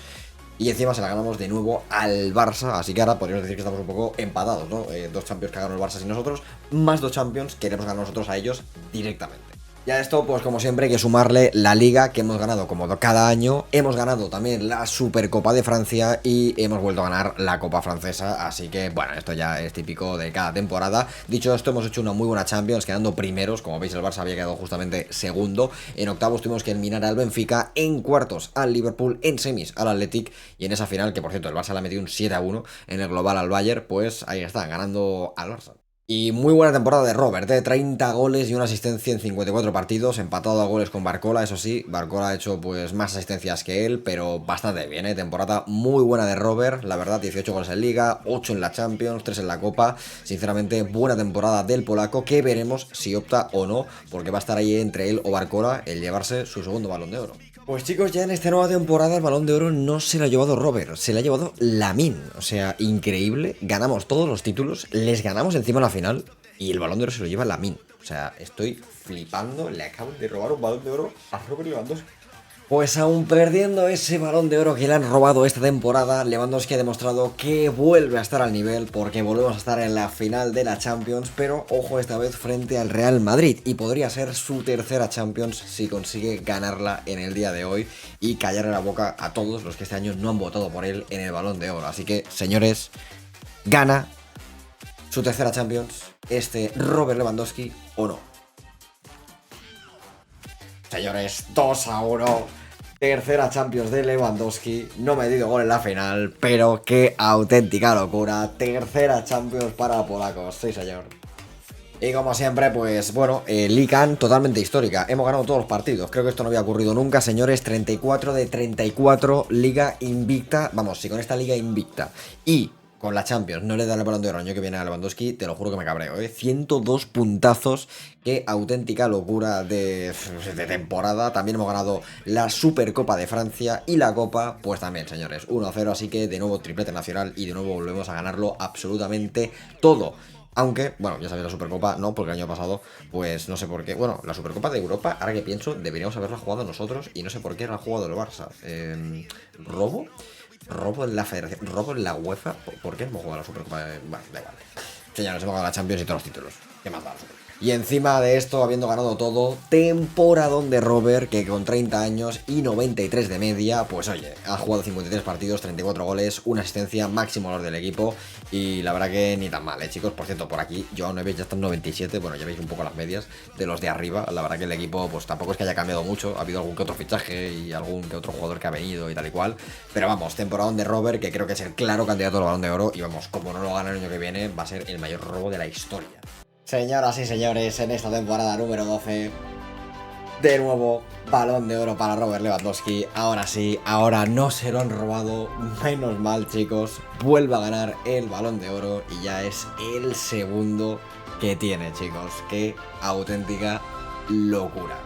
Y encima se la ganamos de nuevo al Barça. Así que ahora podríamos decir que estamos un poco empatados, ¿no? 2 Champions que ha ganado el Barça sin nosotros, más 2 Champions que queremos ganar nosotros a ellos directamente. Y a esto, pues como siempre, hay que sumarle la Liga que hemos ganado como cada año. Hemos ganado también la Supercopa de Francia y hemos vuelto a ganar la Copa Francesa. Así que, bueno, esto ya es típico de cada temporada. Dicho esto, hemos hecho una muy buena Champions, quedando primeros. Como veis, el Barça había quedado justamente segundo. En octavos tuvimos que eliminar al Benfica. En cuartos al Liverpool. En semis al Athletic. Y en esa final, que por cierto, el Barça le ha metido un 7-1 en el global al Bayern, pues ahí está, ganando al Barça. Y muy buena temporada de Robert, 30 goles y una asistencia en 54 partidos, empatado a goles con Barcola, eso sí, Barcola ha hecho pues más asistencias que él, pero bastante bien, temporada muy buena de Robert, la verdad, 18 goles en Liga, 8 en la Champions, 3 en la Copa, sinceramente buena temporada del polaco, que veremos si opta o no, porque va a estar ahí entre él o Barcola el llevarse su segundo Balón de Oro. Pues chicos, ya en esta nueva temporada el Balón de Oro no se lo ha llevado Robert, se lo ha llevado Lamine. O sea, increíble, ganamos todos los títulos, les ganamos encima en la final y el Balón de Oro se lo lleva Lamine. O sea, estoy flipando, le acaban de robar un Balón de Oro a Robert Lewandowski. Pues aún perdiendo ese Balón de Oro que le han robado esta temporada, Lewandowski ha demostrado que vuelve a estar al nivel porque volvemos a estar en la final de la Champions, pero ojo esta vez frente al Real Madrid y podría ser su tercera Champions si consigue ganarla en el día de hoy y callarle la boca a todos los que este año no han votado por él en el Balón de Oro. Así que, señores, gana su tercera Champions este Robert Lewandowski o no. Señores, 2-1. Tercera Champions de Lewandowski. No me he metido gol en la final, pero qué auténtica locura. Tercera Champions para polacos, sí señor. Y como siempre, pues bueno, Liga totalmente histórica. Hemos ganado todos los partidos. Creo que esto no había ocurrido nunca, señores. 34 de 34, Liga invicta. Vamos, si con esta Liga invicta y con la Champions no le da el Balón de Oro el año que viene a Lewandowski, te lo juro que me cabreo, 102 puntazos, qué auténtica locura de temporada. También hemos ganado la Supercopa de Francia y la Copa, pues también, señores, 1-0, así que de nuevo triplete nacional y de nuevo volvemos a ganarlo absolutamente todo. Aunque, bueno, ya sabéis, la Supercopa no, porque el año pasado, pues no sé por qué. Bueno, la Supercopa de Europa, ahora que pienso, deberíamos haberla jugado nosotros y no sé por qué la ha jugado el Barça. ¿Robo? Robo en la Federación, robo en la UEFA. ¿Por qué hemos jugado la Supercopa? Bueno, da igual. Señores, hemos ganado la Champions y todos los títulos. ¿Qué más da? Y encima de esto, habiendo ganado todo, temporadón de Robert, que con 30 años y 93 de media, pues oye, ha jugado 53 partidos, 34 goles, una asistencia, máximo valor del equipo. Y la verdad que ni tan mal, chicos. Por cierto, por aquí, Joao Neves ya está en 97. Bueno, ya veis un poco las medias de los de arriba. La verdad que el equipo, pues tampoco es que haya cambiado mucho. Ha habido algún que otro fichaje y algún que otro jugador que ha venido y tal y cual. Pero vamos, temporadón de Robert, que creo que es el claro candidato al Balón de Oro. Y vamos, como no lo gana el año que viene, va a ser el mayor robo de la historia. Señoras y señores, en esta temporada número 12, de nuevo, Balón de Oro para Robert Lewandowski. Ahora sí, ahora no se lo han robado, menos mal, chicos. Vuelve a ganar el Balón de Oro y ya es el segundo que tiene, chicos. Qué auténtica locura.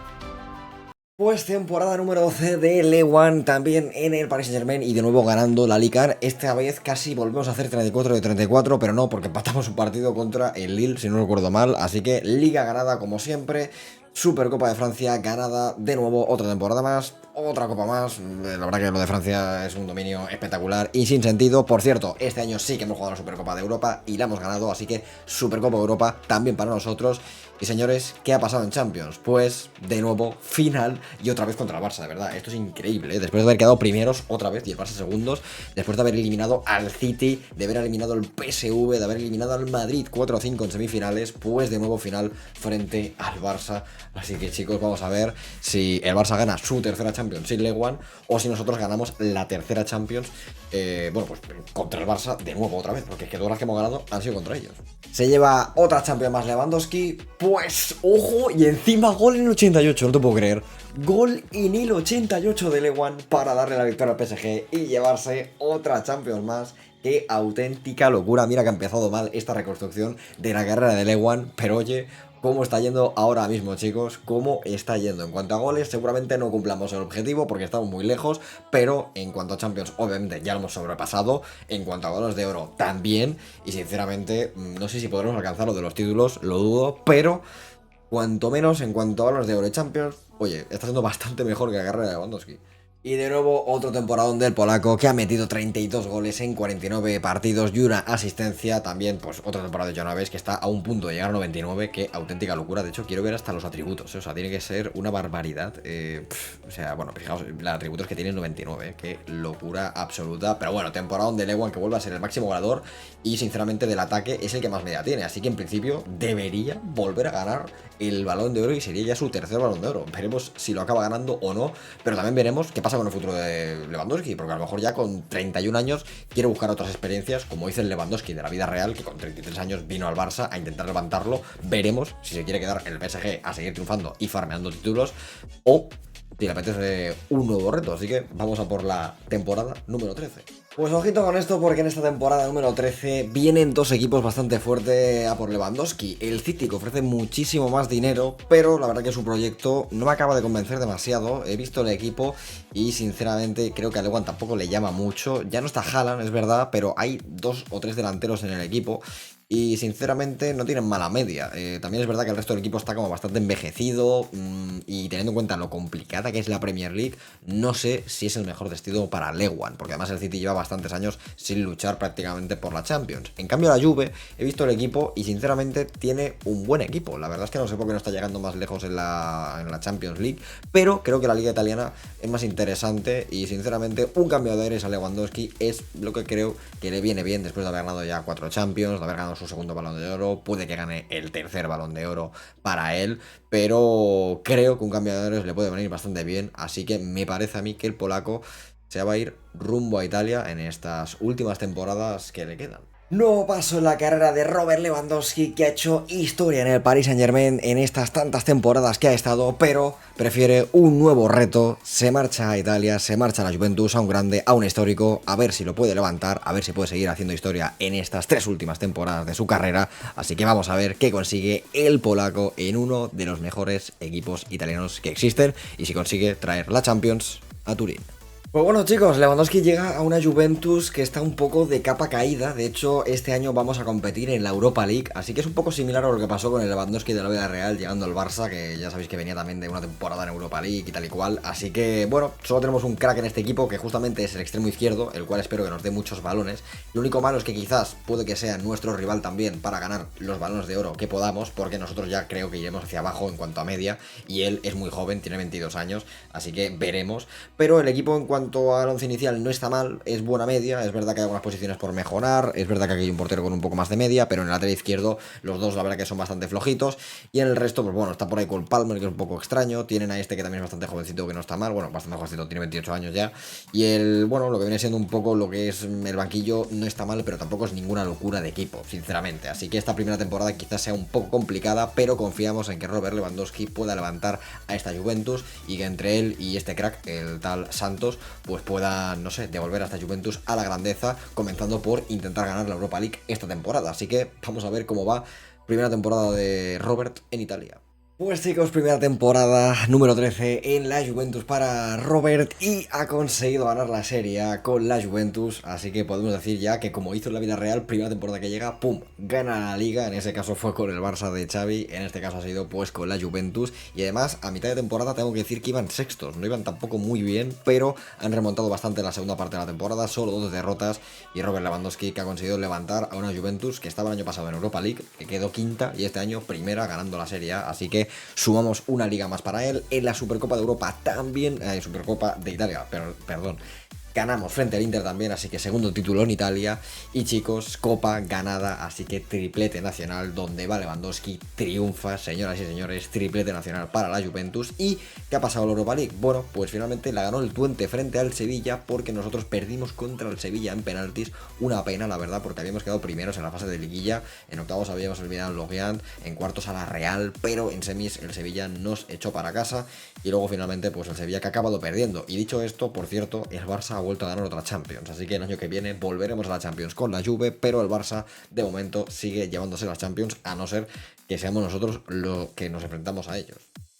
Pues temporada número 12 de Lewan, también en el Paris Saint-Germain y de nuevo ganando la Liga. Esta vez casi volvemos a hacer 34 de 34, pero no, porque empatamos un partido contra el Lille, si no recuerdo mal. Así que Liga ganada como siempre, Supercopa de Francia ganada de nuevo, otra temporada más, otra copa más. La verdad que lo de Francia es un dominio espectacular y sin sentido. Por cierto, este año sí que hemos jugado la Supercopa de Europa y la hemos ganado, así que Supercopa de Europa también para nosotros. Y señores, ¿qué ha pasado en Champions? Pues, de nuevo, final y otra vez contra el Barça, de verdad. Esto es increíble, ¿eh? Después de haber quedado primeros otra vez y el Barça segundos, después de haber eliminado al City, de haber eliminado al PSV, de haber eliminado al Madrid 4-5 en semifinales, pues de nuevo final frente al Barça. Así que, chicos, vamos a ver si el Barça gana su tercera Champions sin Lewan o si nosotros ganamos la tercera Champions, bueno, pues contra el Barça de nuevo otra vez, porque es que todas las que hemos ganado han sido contra ellos. Se lleva otra Champions más Lewandowski. Pues, ojo, y encima gol en 88, no te puedo creer. Gol en el 88 de Lewan para darle la victoria al PSG y llevarse otra Champions más. Qué auténtica locura. Mira que ha empezado mal esta reconstrucción de la carrera de Lewan, pero oye, cómo está yendo ahora mismo, chicos, cómo está yendo. En cuanto a goles, seguramente no cumplamos el objetivo porque estamos muy lejos, pero en cuanto a Champions, obviamente ya lo hemos sobrepasado. En cuanto a goles de oro, también. Y sinceramente, no sé si podremos alcanzar lo de los títulos, lo dudo, pero cuanto menos en cuanto a goles de oro y Champions, oye, está siendo bastante mejor que la carrera de Lewandowski. Y de nuevo otro temporadón del polaco que ha metido 32 goles en 49 partidos y una asistencia. También pues otra temporada de Joao Neves que está a un punto de llegar a 99. Qué auténtica locura. De hecho quiero ver hasta los atributos, O sea, tiene que ser una barbaridad. O sea, bueno, fijaos, los atributos que tiene 99. Qué locura absoluta. Pero bueno, temporadón de Lewan que vuelve a ser el máximo goleador. Y sinceramente del ataque es el que más media tiene. Así que en principio debería volver a ganar el Balón de Oro y sería ya su tercer Balón de Oro. Veremos si lo acaba ganando o no. Pero también veremos qué pasa con el futuro de Lewandowski, porque a lo mejor ya con 31 años quiere buscar otras experiencias, como dice el Lewandowski de la vida real, que con 33 años vino al Barça a intentar levantarlo. Veremos si se quiere quedar en el PSG a seguir triunfando y farmeando títulos, o si le apetece un nuevo reto. Así que vamos a por la temporada número 13. Pues ojito con esto porque en esta temporada número 13 vienen dos equipos bastante fuertes a por Lewandowski. El City, que ofrece muchísimo más dinero, pero la verdad que su proyecto no me acaba de convencer demasiado. He visto el equipo y sinceramente creo que a Lewandowski tampoco le llama mucho. Ya no está Haaland, es verdad, pero hay dos o tres delanteros en el equipo y sinceramente no tienen mala media. También es verdad que el resto del equipo está como bastante envejecido y teniendo en cuenta lo complicada que es la Premier League, no sé si es el mejor destino para Lewandowski, porque además el City lleva bastantes años sin luchar prácticamente por la Champions. En cambio la Juve, he visto el equipo y sinceramente tiene un buen equipo. La verdad es que no sé por qué no está llegando más lejos en la Champions League, pero creo que la liga italiana es más interesante y sinceramente un cambio de aires a Lewandowski es lo que creo que le viene bien después de haber ganado ya 4 Champions, de haber ganado su segundo Balón de Oro, puede que gane el tercer Balón de Oro para él, pero creo que un cambio de aires le puede venir bastante bien, así que me parece a mí que el polaco se va a ir rumbo a Italia en estas últimas temporadas que le quedan. Nuevo paso en la carrera de Robert Lewandowski, que ha hecho historia en el Paris Saint-Germain en estas tantas temporadas que ha estado, pero prefiere un nuevo reto, se marcha a Italia, se marcha a la Juventus, a un grande, a un histórico, a ver si lo puede levantar, a ver si puede seguir haciendo historia en estas tres últimas temporadas de su carrera, así que vamos a ver qué consigue el polaco en uno de los mejores equipos italianos que existen y si consigue traer la Champions a Turín. Pues bueno chicos, Lewandowski llega a una Juventus que está un poco de capa caída. De hecho, este año vamos a competir en la Europa League, así que es un poco similar a lo que pasó con el Lewandowski de la vida real llegando al Barça, que ya sabéis que venía también de una temporada en Europa League y tal y cual. Así que bueno, solo tenemos un crack en este equipo que justamente es el extremo izquierdo, el cual espero que nos dé muchos balones. Lo único malo es que quizás puede que sea nuestro rival también para ganar los balones de oro que podamos, porque nosotros ya creo que iremos hacia abajo en cuanto a media y él es muy joven, tiene 22 años, así que veremos. Pero el equipo en cuanto al once inicial no está mal, es buena media, es verdad que hay algunas posiciones por mejorar, es verdad que aquí hay un portero con un poco más de media, pero en el lateral izquierdo los dos la verdad que son bastante flojitos, y en el resto pues bueno, está por ahí Cole Palmer, que es un poco extraño, tienen a este que también es bastante jovencito, que no está mal, bueno, bastante jovencito, tiene 28 años ya, y el, bueno, lo que viene siendo un poco lo que es el banquillo no está mal, pero tampoco es ninguna locura de equipo, sinceramente, así que esta primera temporada quizás sea un poco complicada, pero confiamos en que Robert Lewandowski pueda levantar a esta Juventus y que entre él y este crack, el tal Santos, pues pueda, no sé, devolver a esta Juventus a la grandeza, comenzando por intentar ganar la Europa League esta temporada. Así que vamos a ver cómo va primera temporada de Robert en Italia. Pues chicos, primera temporada número 13 en la Juventus para Robert y ha conseguido ganar la Serie A con la Juventus, así que podemos decir ya que como hizo en la vida real, primera temporada que llega, ¡pum!, gana la Liga, en ese caso fue con el Barça de Xavi, en este caso ha sido pues con la Juventus y además a mitad de temporada tengo que decir que iban sextos, no iban tampoco muy bien, pero han remontado bastante en la segunda parte de la temporada, solo 2 derrotas y Robert Lewandowski que ha conseguido levantar a una Juventus que estaba el año pasado en Europa League, que quedó quinta y este año primera ganando la Serie A, así que sumamos una liga más para él. En la Supercopa de Europa también, Supercopa de Italia, perdón, ganamos frente al Inter también, así que segundo título en Italia. Y chicos, Copa ganada, así que triplete nacional, donde va Lewandowski, triunfa, señoras y señores, triplete nacional para la Juventus. ¿Y qué ha pasado en la Europa League? Bueno, pues finalmente la ganó el Twente frente al Sevilla, porque nosotros perdimos contra el Sevilla en penaltis. Una pena, la verdad, porque habíamos quedado primeros en la fase de liguilla, en octavos habíamos olvidado el Lorient, en cuartos a la Real, pero en semis el Sevilla nos echó para casa. Y luego finalmente, pues el Sevilla que ha acabado perdiendo. Y dicho esto, por cierto, el Barça ha vuelto a ganar otra Champions, así que el año que viene volveremos a la Champions con la Juve, pero el Barça de momento sigue llevándose las Champions, a no ser que seamos nosotros los que nos enfrentamos a ellos.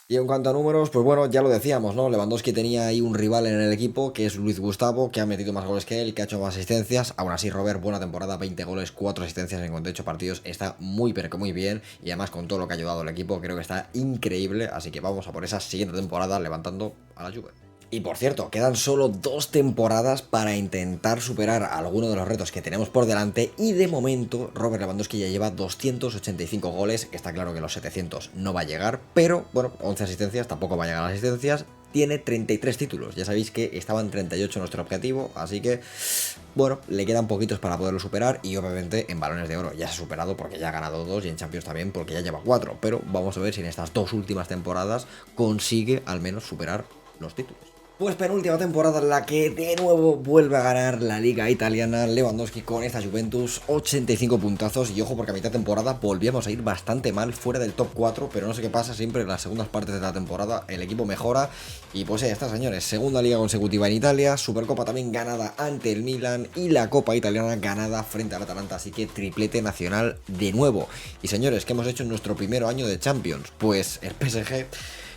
Y en cuanto a números, pues bueno, ya lo decíamos, ¿no? Lewandowski tenía ahí un rival en el equipo, que es Luis Gustavo, que ha metido más goles que él, que ha hecho más asistencias. Aún así, Robert, buena temporada, 20 goles, 4 asistencias en 48 partidos. Está muy, pero que muy bien. Y además, con todo lo que ha ayudado el equipo, creo que está increíble. Así que vamos a por esa siguiente temporada levantando a la Juve. Y por cierto, quedan solo 2 temporadas para intentar superar alguno de los retos que tenemos por delante y de momento Robert Lewandowski ya lleva 285 goles, que está claro que los 700 no va a llegar, pero bueno, 11 asistencias, tampoco va a llegar a las asistencias, tiene 33 títulos, ya sabéis que estaban 38 nuestro objetivo, así que bueno, le quedan poquitos para poderlo superar y obviamente en balones de oro ya se ha superado porque ya ha ganado 2 y en Champions también porque ya lleva 4, pero vamos a ver si en estas 2 últimas temporadas consigue al menos superar los títulos. Pues penúltima temporada en la que de nuevo vuelve a ganar la liga italiana Lewandowski con esta Juventus, 85 puntazos. Y ojo, porque a mitad de temporada volvíamos a ir bastante mal fuera del top 4, pero no sé qué pasa, siempre en las segundas partes de la temporada el equipo mejora. Y pues ya está, señores, segunda liga consecutiva en Italia, Supercopa también ganada ante el Milan y la Copa italiana ganada frente al Atalanta, así que triplete nacional de nuevo. Y señores, ¿qué hemos hecho en nuestro primer año de Champions? Pues el PSG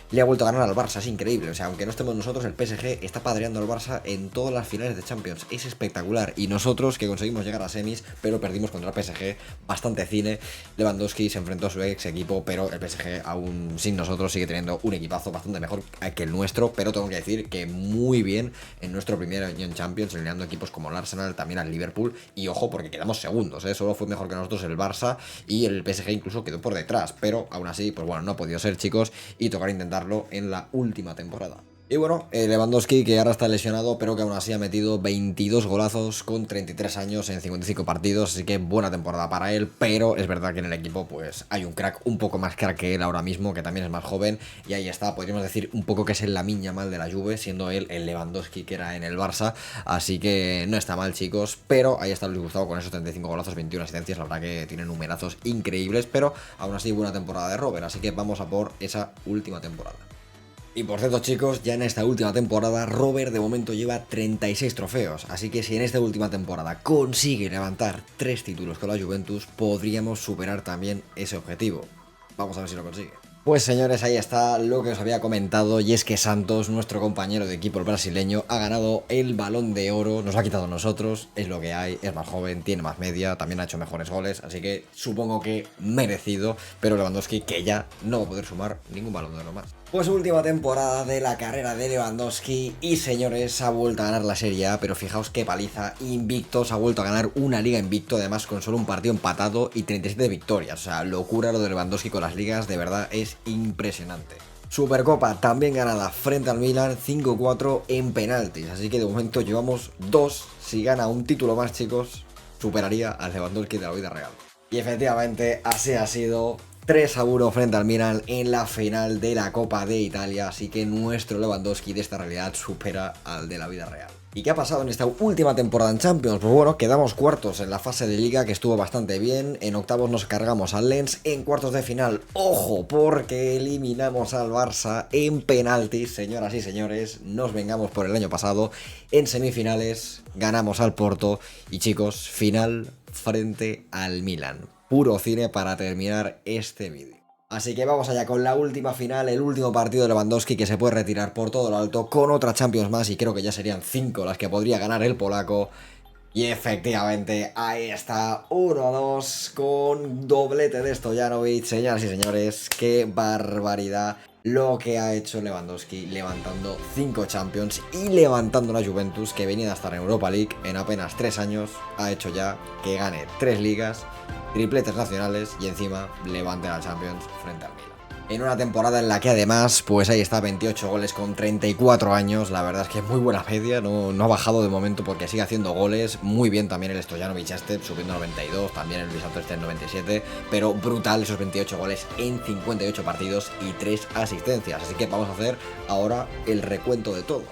le ha vuelto a ganar al Barça, es increíble. O sea, aunque no estemos nosotros, el PSG está padreando al Barça en todas las finales de Champions. Es espectacular. Y nosotros, que conseguimos llegar a semis, pero perdimos contra el PSG, bastante cine. Lewandowski se enfrentó a su ex equipo, pero el PSG, aún sin nosotros, sigue teniendo un equipazo bastante mejor que el nuestro. Pero tengo que decir que muy bien en nuestro primer año en Champions, eliminando equipos como el Arsenal, también al Liverpool. Y ojo, porque quedamos segundos, ¿eh? Solo fue mejor que nosotros el Barça y el PSG incluso quedó por detrás. Pero aún así, pues bueno, no ha podido ser, chicos, y tocar intentar en la última temporada. Y bueno, Lewandowski, que ahora está lesionado, pero que aún así ha metido 22 golazos con 33 años en 55 partidos, así que buena temporada para él, pero es verdad que en el equipo pues hay un crack, un poco más crack que él ahora mismo, que también es más joven, y ahí está, podríamos decir un poco que es el Lamine Yamal de la Juve, siendo él el Lewandowski que era en el Barça, así que no está mal, chicos, pero ahí está Luis Gustavo con esos 35 golazos, 21 asistencias, la verdad que tiene numerazos increíbles, pero aún así buena temporada de Robert, así que vamos a por esa última temporada. Y por cierto, chicos, ya en esta última temporada Robert de momento lleva 36 trofeos, así que si en esta última temporada consigue levantar 3 títulos con la Juventus, podríamos superar también ese objetivo. Vamos a ver si lo consigue. Pues señores, ahí está lo que os había comentado, y es que Santos, nuestro compañero de equipo el brasileño, ha ganado el Balón de Oro, nos lo ha quitado a nosotros, es lo que hay, es más joven, tiene más media, también ha hecho mejores goles, así que supongo que merecido, pero Lewandowski que ya no va a poder sumar ningún Balón de Oro más. Pues última temporada de la carrera de Lewandowski y señores, ha vuelto a ganar la Serie A, pero fijaos qué paliza, invictos, ha vuelto a ganar una liga invicto, además con solo un partido empatado y 37 victorias, o sea, locura lo de Lewandowski con las ligas, de verdad es impresionante. Supercopa también ganada frente al Milan, 5-4 en penaltis, así que de momento llevamos 2, si gana un título más, chicos, superaría al Lewandowski de la vida real. Y efectivamente así ha sido. 3-1 frente al Milan en la final de la Copa de Italia, así que nuestro Lewandowski de esta realidad supera al de la vida real. ¿Y qué ha pasado en esta última temporada en Champions? Pues bueno, quedamos cuartos en la fase de liga, que estuvo bastante bien, en octavos nos cargamos al Lens, en cuartos de final, ojo, porque eliminamos al Barça en penaltis, señoras y señores, nos vengamos por el año pasado, en semifinales ganamos al Porto y chicos, final frente al Milan. Puro cine para terminar este vídeo. Así que vamos allá con la última final, el último partido de Lewandowski, que se puede retirar por todo lo alto con otra Champions más, y creo que ya serían 5 las que podría ganar el polaco. Y efectivamente, ahí está, 1-2 con doblete de Stojanovic. Señoras y señores, qué barbaridad lo que ha hecho Lewandowski, levantando 5 Champions y levantando la Juventus, que venía a estar en Europa League en apenas 3 años. Ha hecho ya que gane 3 ligas, tripletes nacionales y encima levante la Champions frente al Milan. En una temporada en la que además, pues ahí está, 28 goles con 34 años, la verdad es que es muy buena media, no ha bajado de momento porque sigue haciendo goles, muy bien también el Stojanovic subiendo 92, también el Luis Santos en 97, pero brutal esos 28 goles en 58 partidos y 3 asistencias, así que vamos a hacer ahora el recuento de todo.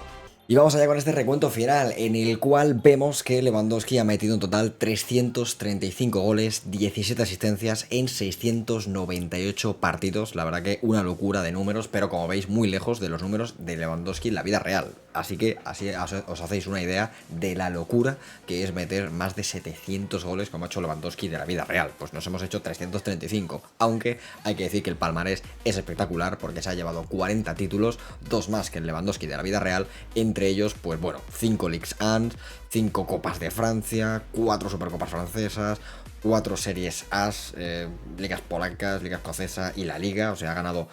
Y vamos allá con este recuento final, en el cual vemos que Lewandowski ha metido en total 335 goles, 17 asistencias en 698 partidos. La verdad que una locura de números, pero como veis muy lejos de los números de Lewandowski en la vida real. Así que así os hacéis una idea de la locura que es meter más de 700 goles como ha hecho Lewandowski de la vida real. Pues nos hemos hecho 335, aunque hay que decir que el palmarés es espectacular porque se ha llevado 40 títulos, 2 más que el Lewandowski de la vida real, entre ellos, pues bueno, 5 Ligue 1, 5 Copas de Francia, 4 Supercopas francesas, 4 Series A, ligas polacas, liga escocesa y la Liga, o sea, ha ganado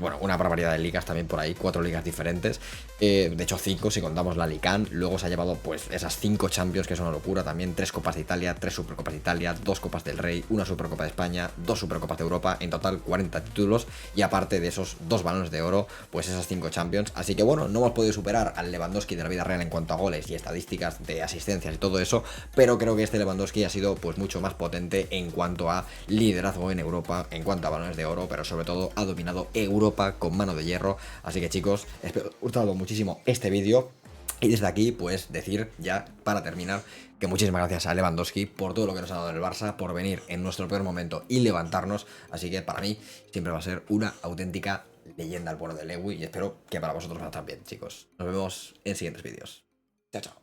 bueno, una barbaridad de ligas también por ahí, 4 ligas diferentes, de hecho 5 si contamos la Ligue 1, luego se ha llevado pues esas 5 Champions, que es una locura también, 3 Copas de Italia, 3 Supercopas de Italia, 2 Copas del Rey, una Supercopa de España, 2 Supercopas de Europa, en total 40 títulos, y aparte de esos 2 balones de oro, pues esas 5 Champions, así que bueno, no hemos podido superar al Lewandowski de la vida real en cuanto a goles y estadísticas de asistencias y todo eso, pero creo que este Lewandowski ha sido pues mucho más potente en cuanto a liderazgo en Europa, en cuanto a balones de oro, pero sobre todo ha dominado ganado Europa con mano de hierro. Así que chicos, espero que os haya gustado muchísimo este vídeo. Y desde aquí, pues decir ya, para terminar, que muchísimas gracias a Lewandowski por todo lo que nos ha dado en el Barça, por venir en nuestro peor momento y levantarnos. Así que para mí siempre va a ser una auténtica leyenda el bueno de Lewy y espero que para vosotros también, chicos. Nos vemos en siguientes vídeos. Chao, chao.